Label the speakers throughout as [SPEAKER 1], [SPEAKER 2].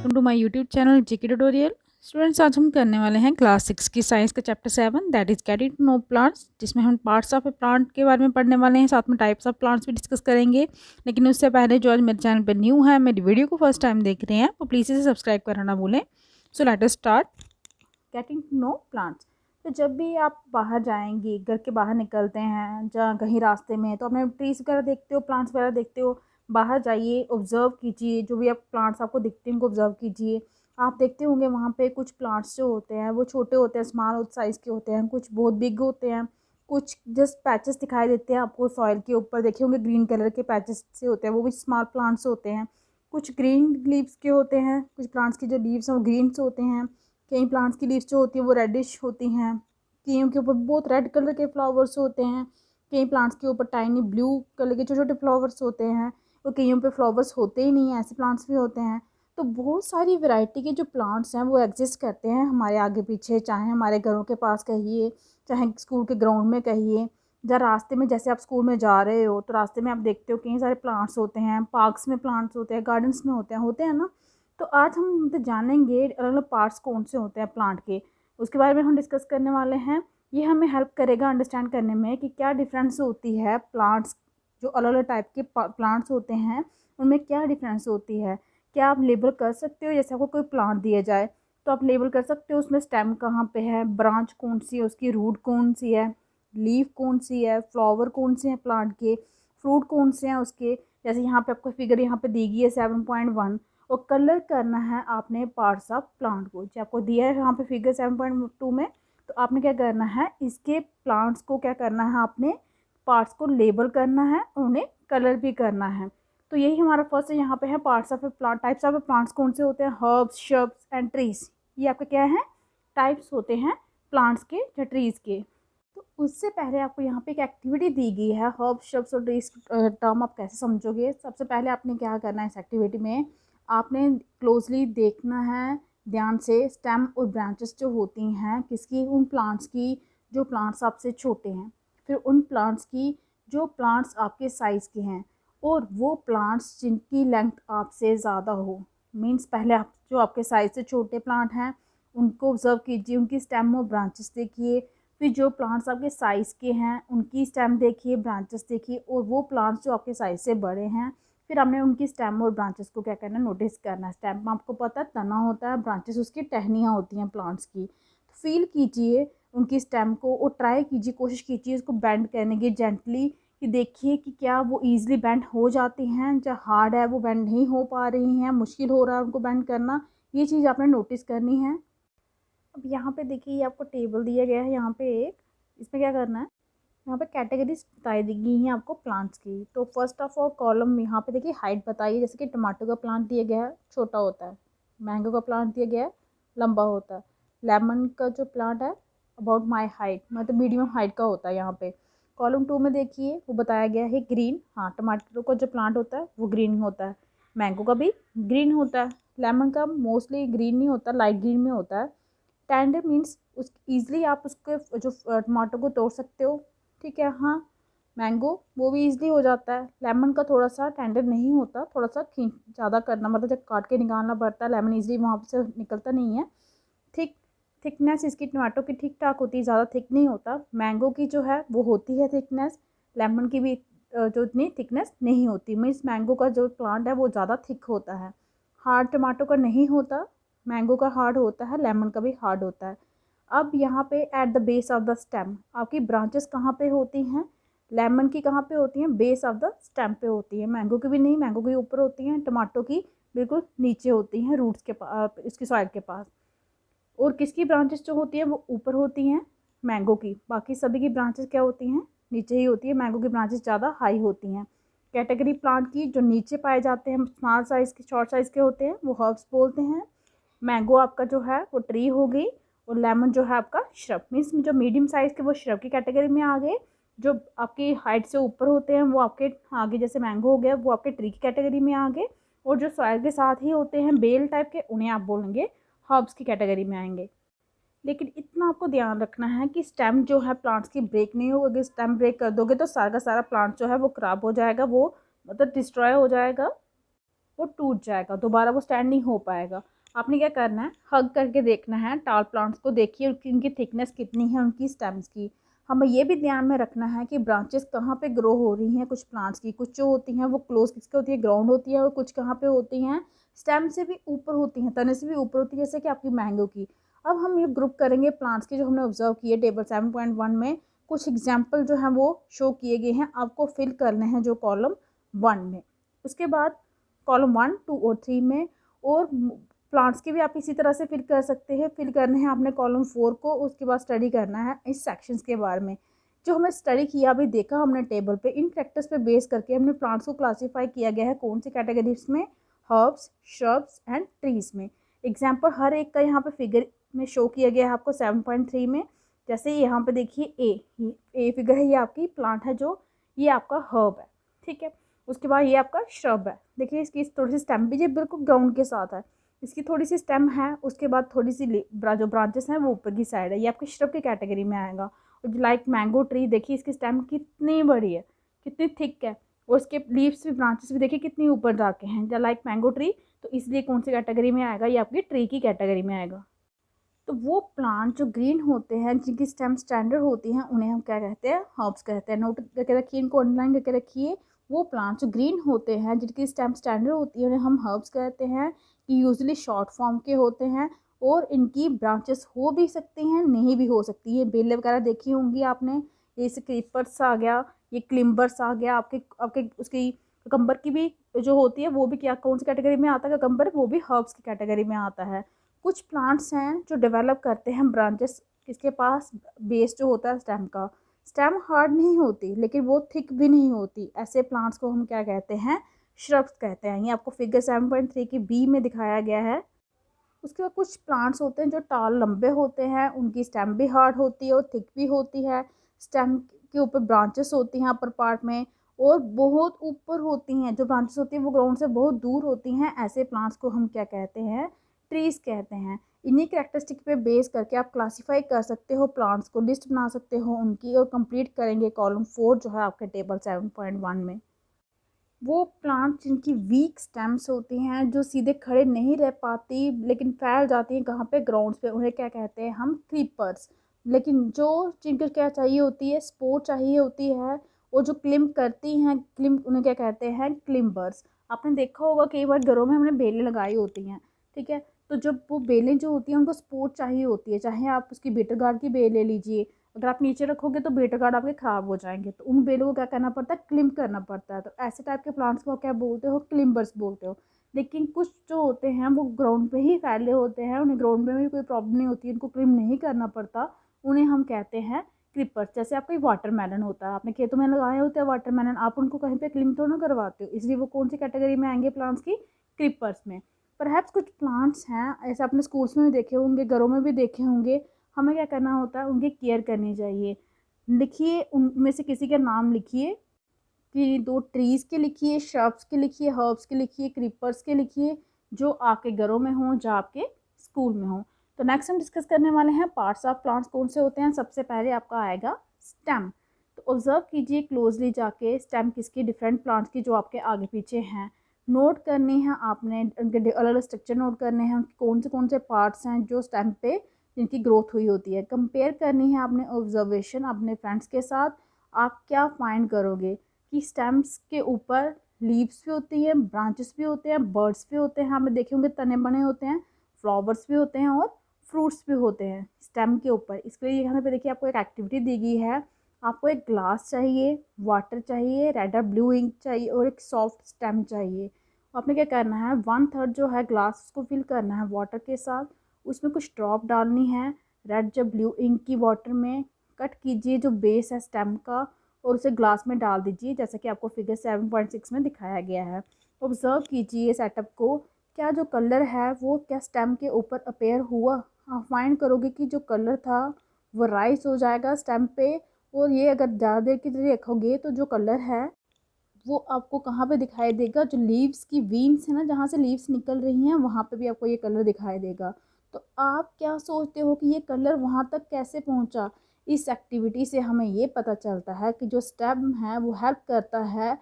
[SPEAKER 1] Welcome to my YouTube channel GK tutorial. Students, आज हम करने वाले हैं क्लास 6 की साइंस का chapter 7 that is getting to know plants, जिसमें हम पार्ट्स ऑफ ए प्लांट के बारे में पढ़ने वाले हैं, साथ में टाइप्स ऑफ प्लांट्स भी डिस्कस करेंगे। लेकिन उससे पहले जो आज मेरे चैनल पर न्यू है, मेरी वीडियो को फर्स्ट टाइम देख रहे हैं, तो प्लीज़ इसे सब्सक्राइब करना ना भूलें। So let us start getting to know plants. तो जब भी आप बाहर जाएंगे, घर के बाहर निकलते हैं, जहाँ कहीं रास्ते में, तो अपने ट्रीज वगैरह देखते हो, प्लांट्स वगैरह देखते हो। बाहर जाइए, ऑब्जर्व कीजिए, जो भी आप प्लांट्स आपको दिखते हैं उनको ऑब्जर्व कीजिए। आप देखते होंगे वहाँ पे कुछ प्लांट्स जो होते हैं वो छोटे होते हैं, स्मॉल साइज़ के होते हैं, कुछ बहुत बिग होते हैं, कुछ जस्ट पैचेस दिखाई देते हैं आपको सॉइल के ऊपर। देखे होंगे ग्रीन कलर के पैचेस से होते हैं, वो भी स्मॉल प्लांट्स होते हैं। कुछ ग्रीन लीव्स के होते हैं, कुछ प्लांट्स की जो लीव्स हैं वो ग्रीन से होते हैं। कई प्लांट्स की लीव्स जो होती हैं वो रेडिश होती हैं। कईयों के ऊपर बहुत रेड कलर के फ्लावर्स होते हैं। कई प्लांट्स के ऊपर टाइनी ब्लू कलर के छोटे छोटे फ्लावर्स होते हैं, और कईयों पे फ्लावर्स होते ही नहीं हैं, ऐसे प्लांट्स भी होते हैं। तो बहुत सारी वैरायटी के जो प्लांट्स हैं वो एग्जिस्ट करते हैं हमारे आगे पीछे, चाहे हमारे घरों के पास कहिए, चाहे स्कूल के ग्राउंड में कहिए, जहाँ रास्ते में, जैसे आप स्कूल में जा रहे हो तो रास्ते में आप देखते हो कई सारे प्लांट्स होते हैं, पार्क्स में प्लांट्स होते हैं, गार्डन्स में होते हैं ना। तो आज हम जानेंगे अलग अलग पार्ट्स कौन से होते हैं प्लांट के, उसके बारे में हम डिस्कस करने वाले हैं। ये हमें हेल्प करेगा अंडरस्टैंड करने में कि क्या डिफरेंस होती है प्लांट्स, जो अलग अलग टाइप के प्लांट्स होते हैं उनमें क्या डिफरेंस होती है। क्या आप लेबल कर सकते हो, जैसे आपको कोई प्लांट दिया जाए तो आप लेबल कर सकते हो उसमें स्टेम कहाँ पे है, ब्रांच कौन सी है, उसकी रूट कौन सी है, लीफ कौन सी है, फ्लावर कौन से हैं प्लांट के, फ्रूट कौन से हैं उसके। जैसे यहाँ पे आपको फिगर यहाँ पे दी गई है 7.1, और कलर करना है आपने पार्ट्स ऑफ प्लांट को, जो आपको दिया है यहाँ पे फिगर 7.2 में। तो आपने क्या करना है, इसके प्लांट्स को क्या करना है, आपने पार्ट्स को लेबल करना है, उन्हें कलर भी करना है। तो यही हमारा फर्स्ट यहाँ पे है parts of A plant. Types of A plants कौन से होते हैं, हर्ब्स, शब्स एंड ट्रीज। ये आपके क्या है, टाइप्स होते हैं प्लांट्स के या ट्रीज के। तो उससे पहले आपको यहाँ पे एक एक्टिविटी दी गई है, हर्ब शब्स और ट्रीज टर्म आप कैसे समझोगे। सबसे पहले आपने क्या करना है, इस एक्टिविटी में आपने क्लोजली देखना है, ध्यान से, स्टेम और ब्रांचेस जो होती हैं किसकी, उन प्लांट्स की जो प्लांट्स आपसे छोटे हैं, फिर उन प्लांट्स की जो प्लांट्स आपके साइज़ के हैं, और वो प्लांट्स जिनकी लेंथ आपसे ज़्यादा हो। मीन्स पहले आप जो आपके साइज़ से छोटे प्लांट हैं उनको ऑब्जर्व कीजिए, उनकी स्टेम और ब्रांचेस देखिए। फिर जो प्लांट्स आपके साइज़ के हैं उनकी स्टेम देखिए, ब्रांचेस देखिए, और वो प्लांट्स जो आपके साइज़ से बड़े हैं फिर हमने उनकी स्टेम और ब्रांचेस को क्या करना है, नोटिस करना है। स्टेम में आपको पता है तना होता है, ब्रांचेस उसकी टहनियाँ होती हैं प्लांट्स की। तो फील कीजिए उनकी स्टेम को, और ट्राई कीजिए, कोशिश कीजिए उसको बेंड करने की जेंटली, कि देखिए कि क्या वो ईजिली बेंड हो जाती हैं, जो हार्ड है वो बेंड नहीं हो पा रही हैं, मुश्किल हो रहा है उनको बेंड करना। ये चीज़ आपने नोटिस करनी है। अब यहाँ पे देखिए, ये आपको टेबल दिया गया है यहाँ पे एक, इसमें क्या करना है, यहाँ पे कैटेगरीज बताई दी गई हैं आपको प्लांट्स की। तो फर्स्ट ऑफ ऑल कॉलम यहाँ पे देखिए हाइट बताइए, जैसे कि टमाटो का प्लांट दिया गया है छोटा होता है, मैंगो का प्लांट दिया गया है लंबा होता है, लेमन का जो प्लांट है अबाउट माई हाइट, मतलब मीडियम हाइट का होता है यहाँ पे। कॉलम 2 में देखिए वो बताया गया है ग्रीन, हाँ टमाटो का जो प्लांट होता है वो ग्रीन होता है, मैंगो का भी ग्रीन होता है, लेमन का मोस्टली ग्रीन नहीं होता, लाइट ग्रीन में होता है। टेंडर मीन्स उस ईजिली आप उसके जो टमाटो को तोड़ सकते हो, ठीक है। हाँ, मैंगो वो भी ईजिली हो जाता है। लेमन का थोड़ा सा टेंडर नहीं होता, थोड़ा सा खींच ज़्यादा करना, मतलब जब काट के निकालना पड़ता है, लेमन ईजिली वहाँ से निकलता नहीं है। थिक थिकनेस इसकी टमाटो की ठीक ठाक होती है, ज़्यादा थिक नहीं होता। मैंगो की जो है वो होती है थिकनेस, लेमन की भी जो इतनी थिकनेस नहीं होती। मीन्स मैंगो का जो प्लांट है वो ज़्यादा थिक होता है, हार्ड टमाटो का नहीं होता। मैंगो का हार्ड होता है, लेमन का भी हार्ड होता है। अब यहाँ पे at the base of the stem आपकी ब्रांचेस कहाँ पे होती हैं, लेमन की कहाँ पे होती हैं, बेस ऑफ द स्टेम पे होती है। मैंगो की भी नहीं, मैंगो के ऊपर होती हैं, टमाटो की बिल्कुल नीचे होती हैं, रूट्स के पास, इसकी सॉइल के पास। और किसकी ब्रांचेस जो होती हैं वो ऊपर होती हैं, मैंगो की। बाकी सभी की ब्रांचेस क्या होती हैं, नीचे ही होती है। मैंगो की ब्रांचेस ज़्यादा हाई होती हैं। कैटेगरी प्लांट की जो नीचे पाए जाते हैं, स्मॉल साइज़ के, शॉर्ट साइज़ के होते हैं, वो हर्ब्स बोलते हैं। मैंगो आपका जो है वो ट्री हो गई, और लेमन जो है आपका श्रब। मीन्स जो मीडियम साइज़ के वो श्रब की कैटेगरी में आ गए, जो आपकी हाइट से ऊपर होते हैं वो आपके आगे, जैसे मैंगो हो गया वो आपके ट्री की कैटेगरी में आ गए, और जो सॉइल के साथ ही होते हैं बेल टाइप के, उन्हें आप बोलेंगे हर्ब्स की कैटेगरी में आएंगे। लेकिन इतना आपको ध्यान रखना है कि स्टेम जो है प्लांट्स की ब्रेक नहीं हो। अगर स्टेम ब्रेक कर दोगे तो सारा का सारा प्लांट जो है वो ख़राब हो जाएगा, वो मतलब डिस्ट्रॉय हो जाएगा, वो टूट जाएगा, दोबारा वो स्टैंड नहीं हो पाएगा। आपने क्या करना है, हग करके देखना है टाल प्लांट्स को। देखिए उनकी थिकनेस कितनी है उनकी स्टेम्स की। हमें ये भी ध्यान में रखना है कि ब्रांचेस कहाँ पे ग्रो हो रही हैं कुछ प्लांट्स की। कुछ जो होती हैं वो क्लोज किसके होती है, ग्राउंड होती है, और कुछ कहाँ पे होती हैं स्टेम से भी ऊपर होती हैं, तने से भी ऊपर होती है, जैसे कि आपकी मैंगो की। अब हम ये ग्रुप करेंगे प्लांट्स के जो हमने ऑब्जर्व किए टेबल 7.1 में। कुछ एग्जाम्पल जो हैं वो शो किए गए हैं, आपको फिल करने हैं जो कॉलम 1 में। उसके बाद कॉलम 1, 2 और 3 में। और प्लांट्स के भी आप इसी तरह से फिल कर सकते हैं। फिल करने हैं आपने कॉलम 4 को। उसके बाद स्टडी करना है इस सेक्शंस के बारे में जो हमने स्टडी किया, अभी देखा हमने टेबल पे। इन फैक्टर्स पे बेस करके हमने प्लांट्स को क्लासीफाई किया गया है कौन सी कैटेगरीज में, हर्ब्स, श्रब्स एंड ट्रीज में। एग्जाम्पल हर एक का यहाँ पे फिगर में शो किया गया है आपको 7.3 में। जैसे यहाँ पे देखिए ए फिगर है, ये आपकी प्लांट है जो ये आपका हर्ब है, ठीक है। उसके बाद ये आपका श्रब है। देखिए इसकी थोड़ी सी स्टेम भी ये बिल्कुल ग्राउंड के साथ है, इसकी थोड़ी सी स्टेम है। उसके बाद थोड़ी सी जो ब्रांचेस हैं वो ऊपर की साइड है, ये आपकी श्रब की कैटेगरी में आएगा। और लाइक मैंगो ट्री, देखिए इसकी स्टेम कितनी बड़ी है, कितनी थिक है, और उसके लीव्स भी, ब्रांचेस भी देखिए कितनी ऊपर जाके हैं, या लाइक मैंगो ट्री। तो इसलिए कौन सी कैटेगरी में आएगा, ये आपकी ट्री की कैटेगरी में आएगा। तो वो प्लांट जो ग्रीन होते हैं, जिनकी स्टेम स्टैंडर्ड होती हैं, उन्हें हम क्या कहते हैं, हर्ब्स कहते हैं। नोट करके रखिए, इनको अंडरलाइन करके रखिए। वो प्लांट जो ग्रीन होते हैं, जिनकी स्टेम स्टैंडर्ड होती है, उन्हें हम हर्ब्स कहते हैं। ये यूजुअली शॉर्ट फॉर्म के होते हैं, और इनकी ब्रांचेस हो भी सकती हैं, नहीं भी हो सकती है। बेलें वगैरह देखी होंगी आपने, जैसे क्रीपर्स आ गया, ये क्लिम्बर्स आ गया, आपके आपके उसकी ककम्बर की भी जो होती है वो भी क्या कौन सी कैटेगरी में आता है, ककम्बर वो भी हर्ब्स की कैटेगरी में आता है। कुछ प्लांट्स हैं जो डेवलप करते हैं ब्रांचेस, इसके पास बेस जो होता है स्टेम का, स्टेम हार्ड नहीं होती लेकिन वो थिक भी नहीं होती। ऐसे प्लांट्स को हम क्या कहते हैं, श्रब्स कहते हैं। ये आपको फिगर 7.3 की बी में दिखाया गया है। उसके बाद कुछ प्लांट्स होते हैं जो टाल लंबे होते हैं, उनकी स्टेम भी हार्ड होती है और थिक भी होती है। स्टेम के ऊपर ब्रांचेस होती हैं अपर पार्ट में, और बहुत ऊपर होती हैं। जो ब्रांचेस होती हैं वो ग्राउंड से बहुत दूर होती हैं। ऐसे प्लांट्स को हम क्या कहते हैं, ट्रीज कहते हैं। इन्हीं कैरेक्टरिस्टिक पे बेस करके आप क्लासीफाई कर सकते हो प्लांट्स को, लिस्ट बना सकते हो उनकी, और कंप्लीट करेंगे कॉलम 4 जो है आपके टेबल 7.1 में। वो प्लांट जिनकी वीक स्टेम्स होती हैं, जो सीधे खड़े नहीं रह पाती लेकिन फैल जाती हैं कहाँ पे, ग्राउंड्स पे, उन्हें क्या कहते हैं हम, क्रीपर्स। लेकिन जो जिनको क्या चाहिए होती है, सपोर्ट चाहिए होती है, और जो क्लिम करती हैं, क्लिम, उन्हें क्या कहते हैं, क्लिम्बर्स। आपने देखा होगा कई बार घरों में हमने बेलें लगाई होती हैं, ठीक है। तो जब वो बेलें जो होती हैं उनको सपोर्ट चाहिए होती है, चाहे आप उसकी बीटर गार्ड की बेल ले लीजिए, अगर आप नीचे रखोगे तो बीटर गार्ड आपके ख़राब हो जाएंगे, तो उन बेलों को क्या करना पड़ता है, क्लिम करना पड़ता है। तो ऐसे टाइप के प्लांट्स को क्या बोलते हो, क्लिम्बर्स बोलते हो। लेकिन कुछ जो होते हैं वो ग्राउंड पे ही फैले होते हैं, उन्हें ग्राउंड में भी कोई प्रॉब्लम नहीं होती, उनको क्लिम नहीं करना पड़ता, उन्हें हम कहते हैं क्रिपर्स। जैसे आपका वाटरमेलन होता है, आपने खेतों में लगाए होते हैं वाटरमेलन, आप उनको कहीं पे क्लिम तो ना करवाते हो, इसलिए वो कौन सी कैटेगरी में आएंगे, प्लांट्स की, क्रिपर्स में। परहैप्स कुछ प्लांट्स हैं ऐसे, आपने स्कूल्स में भी देखे होंगे, घरों में भी देखे होंगे, हमें क्या करना होता है, उनकी केयर करनी चाहिए। लिखिए उनमें से किसी का नाम लिखिए, कि दो ट्रीज़ के लिखिए, श्रब्स के लिखिए, हर्ब्स के लिखिए, क्रीपर्स के लिखिए, जो आपके घरों में हों, जो आपके स्कूल में हों। तो नेक्स्ट हम डिस्कस करने वाले हैं पार्ट्स ऑफ प्लांट्स कौन से होते हैं। सबसे पहले आपका आएगा स्टेम। तो ऑब्जर्व कीजिए क्लोजली जाके स्टेम किसकी, डिफरेंट प्लांट्स की जो आपके आगे पीछे हैं। नोट करनी है आपने, उनके अलग अलग स्ट्रक्चर नोट करने हैं, कौन से पार्ट्स हैं जो स्टेम पे जिनकी ग्रोथ हुई होती है। कंपेयर करनी है आपने ऑब्जर्वेशन अपने फ्रेंड्स के साथ। आप क्या फाइंड करोगे कि स्टेम्स के ऊपर लीव्स भी होती हैं, ब्रांचेस भी होते हैं, बर्ड्स भी होते हैं, हमें देखे होंगे तने बने होते हैं, फ्लावर्स भी होते हैं, और फ्रूट्स भी होते हैं स्टेम के ऊपर। इसके लिए यहाँ पे देखिए आपको एक एक्टिविटी दी गई है। आपको एक ग्लास चाहिए, वाटर चाहिए, रेड और ब्लू इंक चाहिए, और एक सॉफ्ट स्टेम चाहिए। आपने क्या करना है, 1/3 जो है ग्लास उसको फिल करना है वाटर के साथ, उसमें कुछ ड्रॉप डालनी है रेड या ब्लू इंक की वाटर में। कट कीजिए जो बेस है स्टेम का, और उसे ग्लास में डाल दीजिए, जैसा कि आपको फिगर 7.6 में दिखाया गया है। ऑब्जर्व कीजिए सेटअप को, क्या जो कलर है वो क्या स्टेम के ऊपर अपेयर हुआ। आप फाइंड करोगे कि जो कलर था वो राइस हो जाएगा स्टेम पे, और ये अगर ज़्यादा देर के लिए रखोगे तो जो कलर है वो आपको कहाँ पे दिखाई देगा, जो लीव्स की वीन्स है ना, जहाँ से लीव्स निकल रही हैं वहाँ पे भी आपको ये कलर दिखाई देगा। तो आप क्या सोचते हो कि ये कलर वहाँ तक कैसे पहुँचा। इस एक्टिविटी से हमें ये पता चलता है कि जो स्टेम है वो हेल्प करता है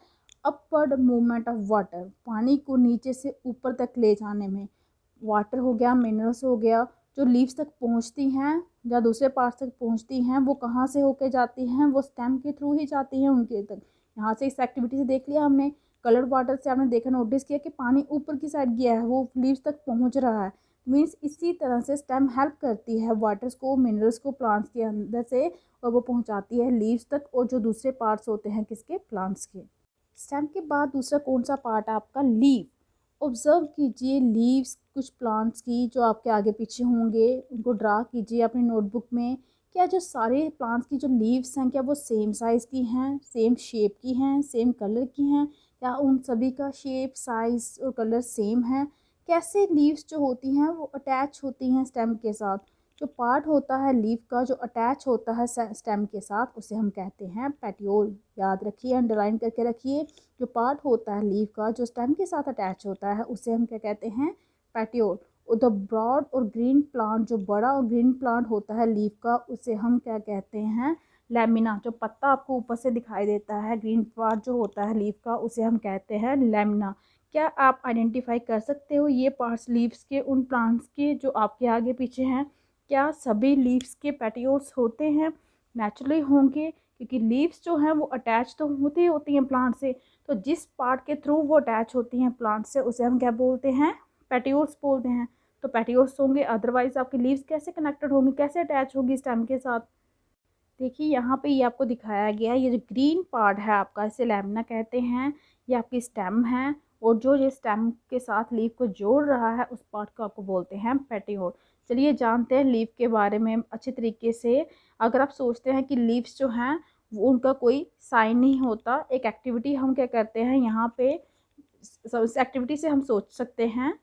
[SPEAKER 1] अपवर्ड मूवमेंट ऑफ वाटर, पानी को नीचे से ऊपर तक ले जाने में। वाटर हो गया, मिनरल्स हो गया, जो लीव्स तक पहुंचती हैं या दूसरे पार्ट्स तक पहुंचती हैं, वो कहाँ से होके जाती हैं, वो स्टेम के थ्रू ही जाती हैं उनके तक। यहाँ से इस एक्टिविटी से देख लिया हमने, कलर्ड वाटर से आपने देखा, नोटिस किया कि पानी ऊपर की साइड गया है, वो लीव्स तक पहुँच रहा है। मीन्स इसी तरह से स्टेम हेल्प करती है वाटर्स को, मिनरल्स को प्लांट्स के अंदर से, और वो पहुँचाती है लीव्स तक और जो दूसरे पार्ट्स होते हैं किसके, प्लांट्स के। स्टेम के बाद दूसरा कौन सा पार्ट है आपका, लीव। ऑब्जर्व कीजिए लीव्स कुछ प्लांट्स की जो आपके आगे पीछे होंगे, उनको ड्रा कीजिए अपनी नोटबुक में। क्या जो सारे प्लांट्स की जो लीव्स हैं क्या वो सेम साइज़ की हैं, सेम शेप की हैं, सेम कलर की हैं, क्या उन सभी का शेप, साइज़ और कलर सेम है। कैसे लीव्स जो होती हैं वो अटैच होती हैं स्टेम के साथ। जो पार्ट होता है लीफ का जो अटैच होता है स्टेम के साथ, उसे हम कहते हैं पेटियोल। याद रखिए, अंडरलाइन करके रखिए। जो पार्ट होता है लीफ का जो स्टेम के साथ अटैच होता है, उसे हम क्या कहते हैं, पेटियोल। और द ब्रॉड और ग्रीन प्लांट, जो बड़ा और ग्रीन प्लांट होता है लीफ का, उसे हम क्या कहते हैं, लेमिना। जो पत्ता आपको ऊपर से दिखाई देता है, ग्रीन पार्ट जो होता है लीफ का, उसे हम कहते हैं लेमिना। क्या आप आइडेंटिफाई कर सकते हो ये पार्ट्स लीव्स के उन प्लांट्स के जो आपके आगे पीछे हैं? क्या सभी लीव्स के पेटियोल्स होते हैं? नेचुरली होंगे, क्योंकि लीव्स जो हैं वो अटैच तो होती ही होती हैं प्लांट से। तो जिस पार्ट के थ्रू वो अटैच होती हैं प्लांट से, उसे हम क्या बोलते हैं, पेटियोल्स बोलते हैं। तो पेटियोल्स होंगे, अदरवाइज आपकी लीव्स कैसे कनेक्टेड होंगी, कैसे अटैच होगी स्टेम के साथ। देखिए यहाँ पे ये आपको दिखाया गया है, ये जो ग्रीन पार्ट है आपका, इसे लैमिना कहते हैं। ये आपकी स्टेम है, और जो ये स्टेम के साथ लीफ को जोड़ रहा है उस पार्ट को आपको बोलते हैं पेटियोल। चलिए जानते हैं लीफ के बारे में अच्छे तरीके से। अगर आप सोचते हैं कि लीव्स जो हैं वो उनका कोई साइन नहीं होता, एक एक्टिविटी हम क्या करते हैं यहाँ पे, इस एक्टिविटी से हम सोच सकते हैं,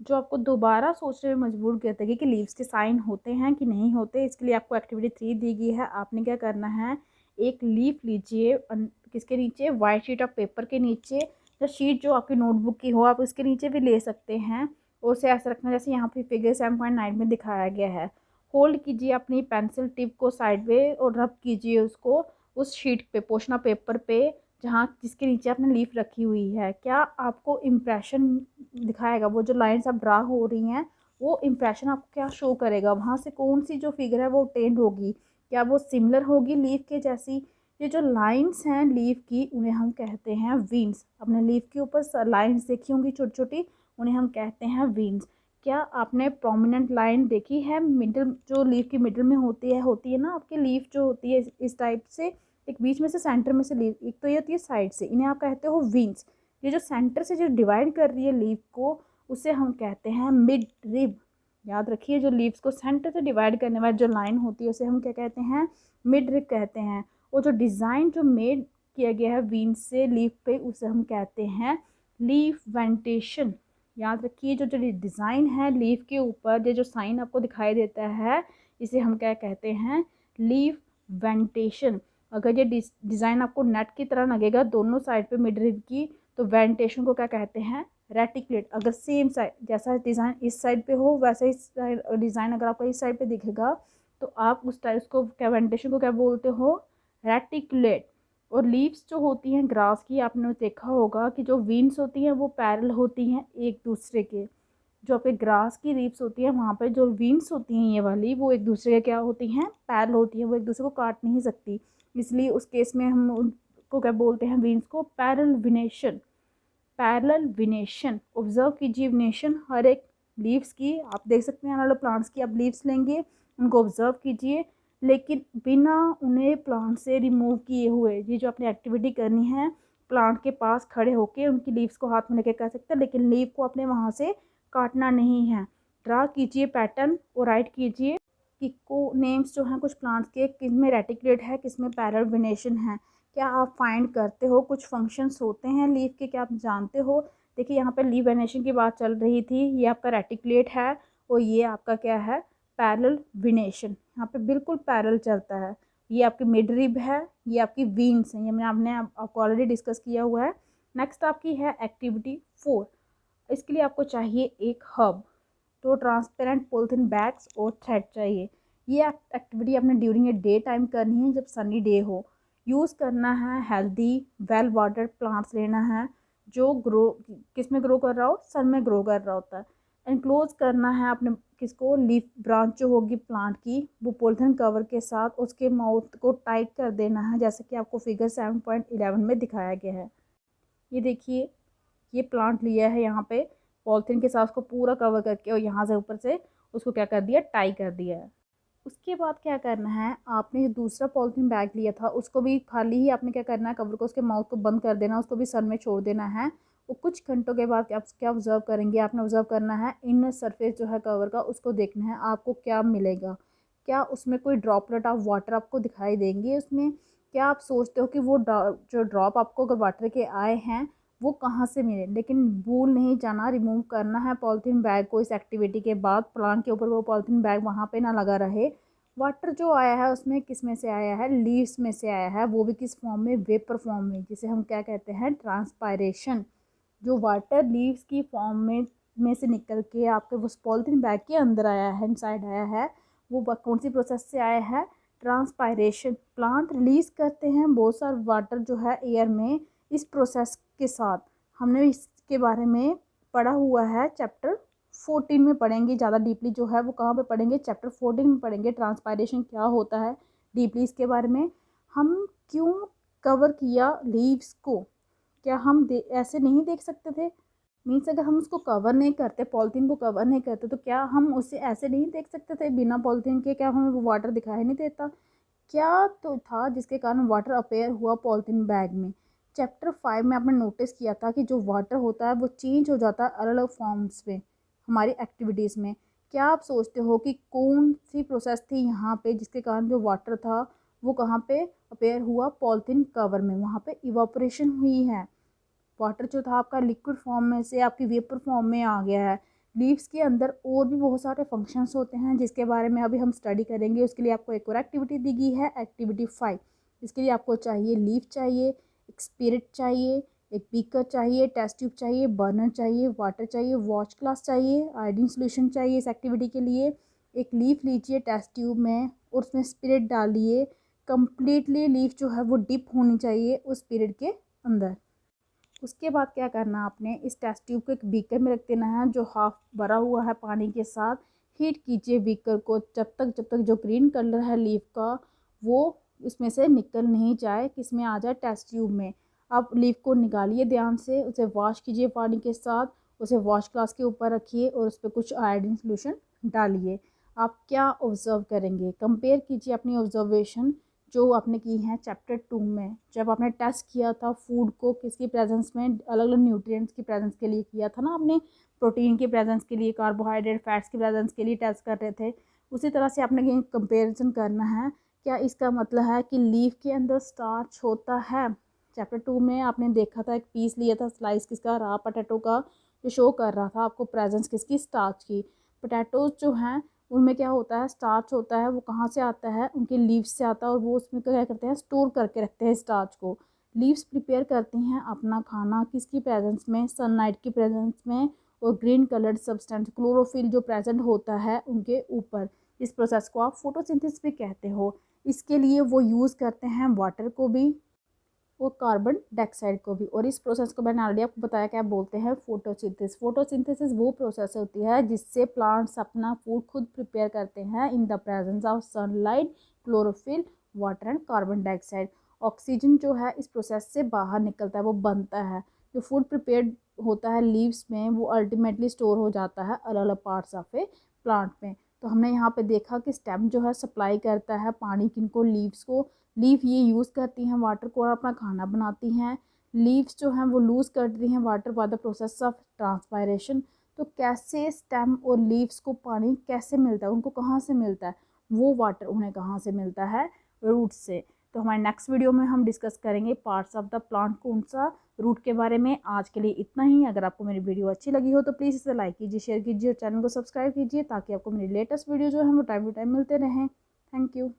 [SPEAKER 1] जो आपको दोबारा सोचने में मजबूर करता है कि लीव्स के साइन होते हैं कि नहीं होते। इसके लिए आपको एक्टिविटी 3 दी गई है। आपने क्या करना है, एक लीफ लीजिए, किसके नीचे, वाइट शीट ऑफ पेपर के नीचे, या शीट जो आपकी नोटबुक की हो आप उसके नीचे भी ले सकते हैं। और उसे ऐसा रखना जैसे यहाँ पे फिगर 7.9 में दिखाया गया है। होल्ड कीजिए अपनी पेंसिल टिप को साइड पे और रब कीजिए उसको उस शीट पे, पोर्शन ऑफ पेपर पे, जहाँ जिसके नीचे आपने लीफ रखी हुई है। क्या आपको इम्प्रेशन दिखाएगा, वो जो लाइंस आप ड्रा हो रही हैं वो इम्प्रेशन आपको क्या शो करेगा, वहाँ से कौन सी जो फिगर है वो टेंड होगी, क्या वो सिमिलर होगी लीफ के जैसी। ये जो लाइंस हैं लीफ की, उन्हें हम कहते हैं वीन्स। अपने लीफ के ऊपर लाइंस देखी होंगी छोटी छोटी, उन्हें हम कहते हैं वीन्स। क्या आपने प्रोमिनेंट लाइन देखी है मिडल, जो लीफ की मिडल में होती है ना आपकी लीफ जो होती है इस टाइप से, एक बीच में से सेंटर में से लीफ, एक तो ये होती है साइड से, इन्हें आप कहते हो वीन्स। ये जो सेंटर से जो डिवाइड कर रही है लीफ को, उसे हम कहते हैं मिड रिब। याद रखिए, जो लीव्स को सेंटर से डिवाइड करने वाली जो लाइन होती है उसे हम क्या कहते हैं, मिड रिब कहते हैं। और जो डिज़ाइन जो मेड किया गया है वीन्स से लीफ पे, उसे हम कहते हैं लीफ वेंटेशन। याद रखिए, जो जो डिज़ाइन है लीफ के ऊपर, ये जो साइन आपको दिखाई देता है, इसे हम क्या कहते हैं, लीफ वेंटेशन। अगर ये डिज़ाइन आपको नेट की तरह लगेगा दोनों साइड पे मिड रिब की, तो वेंटेशन को क्या कहते हैं, रेटिकुलेट। अगर सेम साइड जैसा डिज़ाइन इस साइड पे हो, वैसा ही डिज़ाइन अगर आपको इस साइड पे दिखेगा, तो आप उस टाइप को क्या, वेंटेशन को क्या बोलते हो, रेटिकुलेट। और लीव्स जो होती हैं ग्रास की, आपने देखा होगा कि जो वीन्स होती हैं वो पैरेलल होती हैं एक दूसरे के। जो आपके ग्रास की लीव्स होती हैं वहाँ पर जो वीन्स होती हैं ये वाली, वो एक दूसरे के क्या होती हैं, पैरेलल होती हैं, वो एक दूसरे को काट नहीं सकती। इसलिए उस केस में हम उनको क्या बोलते हैं, वीन्स को पैरेलल विनेशन। पैरेलल विनेशन, ऑब्जर्व कीजिए विनेशन हर एक लीव्स की, आप देख सकते हैं अलग अलग प्लांट्स की आप लीव्स लेंगे, उनको ऑब्जर्व कीजिए, लेकिन बिना उन्हें प्लांट से रिमूव किए हुए। ये जो अपनी एक्टिविटी करनी है, प्लांट के पास खड़े होकर उनकी लीव्स को हाथ में लेके कर सकते हैं, लेकिन लीव को अपने वहाँ से काटना नहीं है। ड्रा कीजिए पैटर्न और राइट कीजिए कि को नेम्स जो हैं कुछ प्लांट्स के, किस में रेटिकुलेट है, किस में पैरेलल विनेशन है। क्या आप फाइंड करते हो, कुछ फंक्शंस होते हैं लीफ के, क्या आप जानते हो। देखिए यहाँ पे लीफ वेनेशन की बात चल रही थी, ये आपका रेटिकुलेट है और ये आपका क्या है, पैरेलल विनेशन। यहाँ पे बिल्कुल पैरेलल चलता है। ये आपकी मिड रिब है, ये आपकी वीन्स हैं, ये मैंने आपने आपको ऑलरेडी डिस्कस किया हुआ है। नेक्स्ट आपकी है एक्टिविटी 4। इसके लिए आपको चाहिए एक हब, तो ट्रांसपेरेंट पॉलिथीन बैग्स और थ्रेड चाहिए। ये एक्टिविटी आपने ड्यूरिंग ए डे टाइम करनी है, जब सनी डे हो। यूज़ करना है हेल्दी वेल वाटर्ड प्लांट्स लेना है, जो ग्रो किस में ग्रो कर रहा हो, सन में ग्रो कर रहा होता है। एनक्लोज करना है अपने किसको, लीफ ब्रांच जो होगी प्लांट की, वो पॉलीथीन कवर के साथ उसके माउथ को टाइट कर देना है, जैसे कि आपको फिगर 7.11 में दिखाया गया है। ये देखिए, ये प्लांट लिया है यहाँ पे पॉलीथीन के साथ उसको पूरा कवर करके, और यहाँ से ऊपर से उसको क्या कर दिया, टाई कर दिया है। उसके बाद क्या करना है, आपने जो दूसरा पॉलीथीन बैग लिया था उसको भी खाली ही आपने क्या करना है, कवर को उसके माउथ को बंद कर देना, उसको भी सन में छोड़ देना है। वो कुछ घंटों के बाद आप क्या ऑब्जर्व करेंगे, आपने ऑब्जर्व करना है इनर सरफेस जो है कवर का, उसको देखना है आपको क्या मिलेगा। क्या उसमें कोई ड्रॉपलेट ऑफ वाटर आपको दिखाई देंगे उसमें? क्या आप सोचते हो कि वो जो ड्रॉप आपको अगर वाटर के आए हैं वो कहाँ से मिले? लेकिन भूल नहीं जाना, रिमूव करना है पॉलीथीन बैग को इस एक्टिविटी के बाद। प्लांट के ऊपर वो पॉलीथीन बैग वहाँ पे ना लगा रहे। वाटर जो आया है उसमें किस में से आया है, लीव्स में से आया है, वो भी किस फॉर्म में, वेपर फॉर्म में, जिसे हम क्या कहते हैं, ट्रांसपायरेशन। जो वाटर लीव्स की फॉर्म में से निकल के आपके उस पॉलीथीन बैग के अंदर आया है, इनसाइड आया है, वो कौन सी प्रोसेस से आया है, ट्रांसपायरेशन। प्लांट रिलीज करते हैं बहुत सारा वाटर जो है एयर में इस प्रोसेस के साथ। हमने इसके बारे में पढ़ा हुआ है, चैप्टर 14 में पढ़ेंगे ज़्यादा डीपली जो है, वो कहाँ पे पढ़ेंगे, चैप्टर 14 में पढ़ेंगे ट्रांसपायरेशन क्या होता है डीपली इसके बारे में। हम क्यों कवर किया लीव्स को? क्या हम ऐसे नहीं देख सकते थे? मीन्स अगर हम उसको कवर नहीं करते, पॉलीथीन को कवर नहीं करते, तो क्या हम उसे ऐसे नहीं देख सकते थे बिना पॉलीथीन के? क्या हमें वो वाटर दिखाई नहीं देता? क्या तो था जिसके कारण वाटर अपेयर हुआ पॉलीथीन बैग में? चैप्टर 5 में आपने नोटिस किया था कि जो वाटर होता है वो चेंज हो जाता है अलग अलग फॉर्म्स में हमारी एक्टिविटीज़ में। क्या आप सोचते हो कि कौन सी प्रोसेस थी यहाँ पे जिसके कारण जो वाटर था वो कहाँ पे अपेयर हुआ, पॉलीथीन कवर में? वहाँ पे इवापोरेशन हुई है। वाटर जो था आपका लिक्विड फॉर्म में से आपकी वेपर फॉर्म में आ गया है। लीव्स के अंदर और भी बहुत सारे फंक्शंस होते हैं जिसके बारे में अभी हम स्टडी करेंगे। उसके लिए आपको एक और एक्टिविटी दी गई है, एक्टिविटी 5। इसके लिए आपको चाहिए लीफ चाहिए, एक स्पिरिट चाहिए, एक बीकर चाहिए, टेस्ट ट्यूब चाहिए, बर्नर चाहिए, वाटर चाहिए, वॉच ग्लास चाहिए, आयोडीन सोल्यूशन चाहिए इस एक्टिविटी के लिए। एक लीफ लीजिए टेस्ट ट्यूब में और उसमें स्पिरिट डालिए। कंप्लीटली लीफ जो है वो डिप होनी चाहिए उस स्पिरिट के अंदर। उसके बाद क्या करना, आपने इस टेस्ट ट्यूब को एक बीकर में रख देना है जो हाफ भरा हुआ है पानी के साथ। हीट कीजिए बीकर को जब तक जो ग्रीन कलर है लीफ का वो इसमें से निकल नहीं जाए, किस में आ जाए, टेस्ट ट्यूब में। आप लीफ को निकालिए ध्यान से, उसे वॉश कीजिए पानी के साथ, उसे वॉश ग्लास के ऊपर रखिए और उस पर कुछ आयोडीन सोल्यूशन डालिए। आप क्या ऑब्जर्व करेंगे, कंपेयर कीजिए अपनी ऑब्जर्वेशन जो आपने की है चैप्टर 2 में, जब आपने टेस्ट किया था फूड को किसकी प्रेजेंस में, अलग अलग न्यूट्रिएंट्स की प्रेजेंस के लिए किया था ना आपने, प्रोटीन की प्रेजेंस के लिए, कार्बोहाइड्रेट फैट्स की प्रेजेंस के लिए टेस्ट कर रहे थे। उसी तरह से आपने ये कंपेरिजन करना है। क्या इसका मतलब है कि लीफ के अंदर स्टार्च होता है? चैप्टर 2 में आपने देखा था, एक पीस लिया था स्लाइस किसका, रॉ पोटैटो का, जो शो कर रहा था आपको प्रेजेंस किसकी, स्टार्च की। पोटैटोज जो हैं उनमें क्या होता है, स्टार्च होता है, वो कहाँ से आता है, उनके लीव्स से आता है, और वो उसमें क्या करते हैं, स्टोर करके रखते हैं स्टार्च को। लीव्स प्रिपेयर करती हैं अपना खाना किसकी प्रेजेंस में, सनलाइट की प्रेजेंस में, और ग्रीन कलर्ड सब्सटेंस क्लोरोफिल जो प्रेजेंट होता है उनके ऊपर। इस प्रोसेस को आप फोटोसिंथेसिस भी कहते हो। इसके लिए वो यूज़ करते हैं वाटर को भी और कार्बन डाइऑक्साइड को भी। और इस प्रोसेस को मैंने ऑलरेडी आपको बताया क्या बोलते हैं, फोटोसिंथेसिस। फोटोसिंथेसिस वो प्रोसेस होती है जिससे प्लांट्स अपना फूड खुद प्रिपेयर करते हैं in the presence of sunlight, chlorophyll, water and carbon dioxide. Oxygen जो है इस प्रोसेस से बाहर निकलता है, वो बनता है। जो फूड प्रिपेयर होता है लीव्स में वो अल्टीमेटली स्टोर हो जाता है अलग अलग पार्ट्स ऑफ ए प्लांट में। तो हमने यहाँ पे देखा कि स्टेम जो है सप्लाई करता है पानी किनको, लीव्स को। लीफ ये यूज़ करती हैं वाटर को और अपना खाना बनाती हैं। लीव्स जो हैं वो लूज़ करती हैं water by the process of transpiration. तो कैसे स्टेम और लीव्स को पानी कैसे मिलता है, उनको कहाँ से मिलता है, वो वाटर उन्हें कहाँ से मिलता है, रूट से। तो हमारे नेक्स्ट वीडियो में हम डिस्कस करेंगे पार्ट्स ऑफ द प्लांट कौन सा, रूट के बारे में। आज के लिए इतना ही। अगर आपको मेरी वीडियो अच्छी लगी हो तो प्लीज़ इसे लाइक कीजिए, शेयर कीजिए और चैनल को सब्सक्राइब कीजिए ताकि आपको मेरी लेटेस्ट वीडियो जो है वो टाइम टू टाइम मिलते रहें। Thank you.